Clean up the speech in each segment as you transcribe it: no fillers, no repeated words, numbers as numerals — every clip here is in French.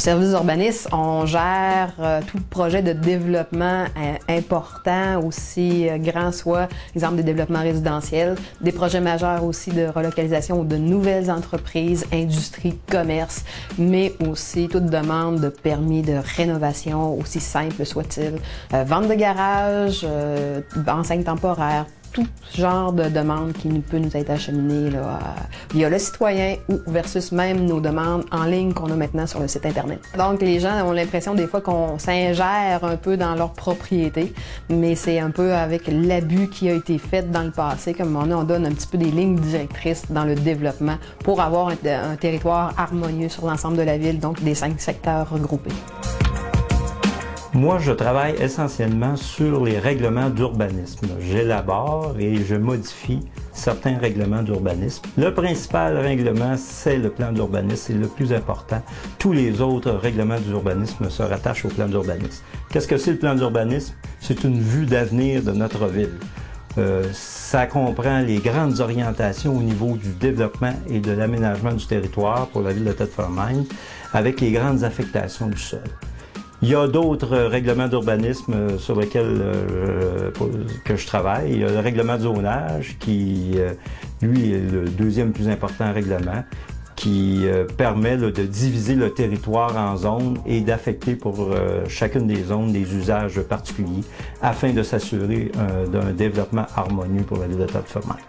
service d'urbanisme, on gère tout projet de développement important, aussi grand soit, exemple, des développements résidentiels, des projets majeurs aussi de relocalisation ou de nouvelles entreprises, industries, commerces, mais aussi toute demande de permis de rénovation, aussi simple soit-il, vente de garage, enseigne temporaire, tout genre de demande qui peut nous être acheminée là, via le citoyen ou versus même nos demandes en ligne qu'on a maintenant sur le site Internet. Donc, les gens ont l'impression des fois qu'on s'ingère un peu dans leur propriété, mais c'est un peu avec l'abus qui a été fait dans le passé, comme on donne un petit peu des lignes directrices dans le développement pour avoir un territoire harmonieux sur l'ensemble de la ville, donc des 5 secteurs regroupés. Moi, je travaille essentiellement sur les règlements d'urbanisme. J'élabore et je modifie certains règlements d'urbanisme. Le principal règlement, c'est le plan d'urbanisme, c'est le plus important. Tous les autres règlements d'urbanisme se rattachent au plan d'urbanisme. Qu'est-ce que c'est le plan d'urbanisme? C'est une vue d'avenir de notre ville. Ça comprend les grandes orientations au niveau du développement et de l'aménagement du territoire pour la ville de Thetford-Mines, avec les grandes affectations du sol. Il y a d'autres règlements d'urbanisme sur lesquels que je travaille. Il y a le règlement de zonage qui, lui, est le deuxième plus important règlement, qui permet de diviser le territoire en zones et d'affecter pour chacune des zones des usages particuliers afin de s'assurer d'un développement harmonieux pour la ville de Thetford-Mines.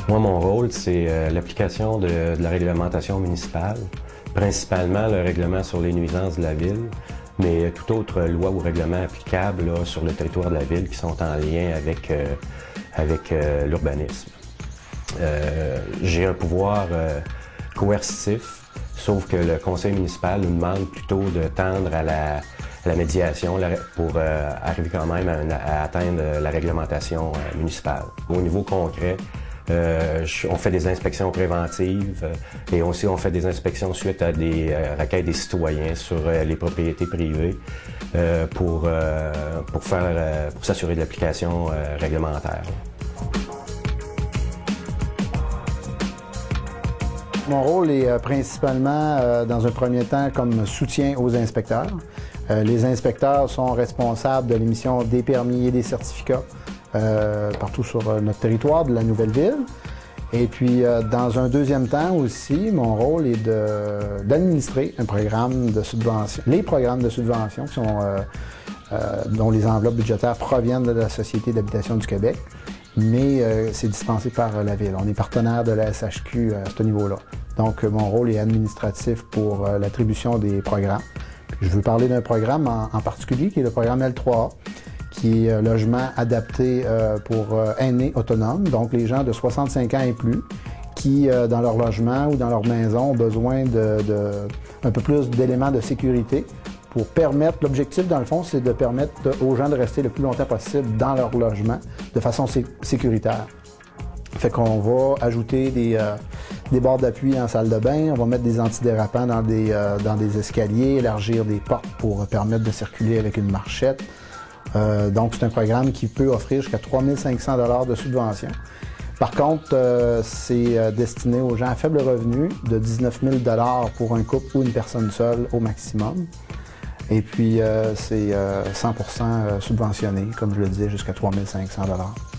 Moi, mon rôle, c'est l'application de la réglementation municipale. Principalement le règlement sur les nuisances de la ville, mais toute autre loi ou règlement applicable là, sur le territoire de la ville qui sont en lien avec l'urbanisme. J'ai un pouvoir coercitif, sauf que le conseil municipal nous demande plutôt de tendre à la médiation pour arriver quand même à atteindre la réglementation municipale. Au niveau concret, on fait des inspections préventives et aussi on fait des inspections suite à des requêtes des citoyens sur les propriétés privées pour s'assurer de l'application réglementaire. Mon rôle est principalement, dans un premier temps, comme soutien aux inspecteurs. Les inspecteurs sont responsables de l'émission des permis et des certificats partout sur notre territoire de la nouvelle ville. Et puis, dans un deuxième temps aussi, mon rôle est d'administrer un programme de subvention. Les programmes de subvention dont les enveloppes budgétaires proviennent de la Société d'habitation du Québec, mais c'est dispensé par la ville. On est partenaire de la SHQ à ce niveau-là. Donc, mon rôle est administratif pour l'attribution des programmes. Puis, je veux parler d'un programme en particulier, qui est le programme L3A, qui est logement adapté pour aînés autonomes, donc les gens de 65 ans et plus, qui, dans leur logement ou dans leur maison, ont besoin un peu plus d'éléments de sécurité pour permettre, l'objectif dans le fond, c'est de permettre aux gens de rester le plus longtemps possible dans leur logement de façon sécuritaire. Fait qu'on va ajouter des barres d'appui en salle de bain, on va mettre des antidérapants dans des escaliers, élargir des portes pour permettre de circuler avec une marchette. Donc, c'est un programme qui peut offrir jusqu'à 3 500 $ de subvention. Par contre, c'est destiné aux gens à faible revenu, de 19 000 $ pour un couple ou une personne seule au maximum. Et puis, c'est 100% subventionné, comme je le disais, jusqu'à 3 500 $.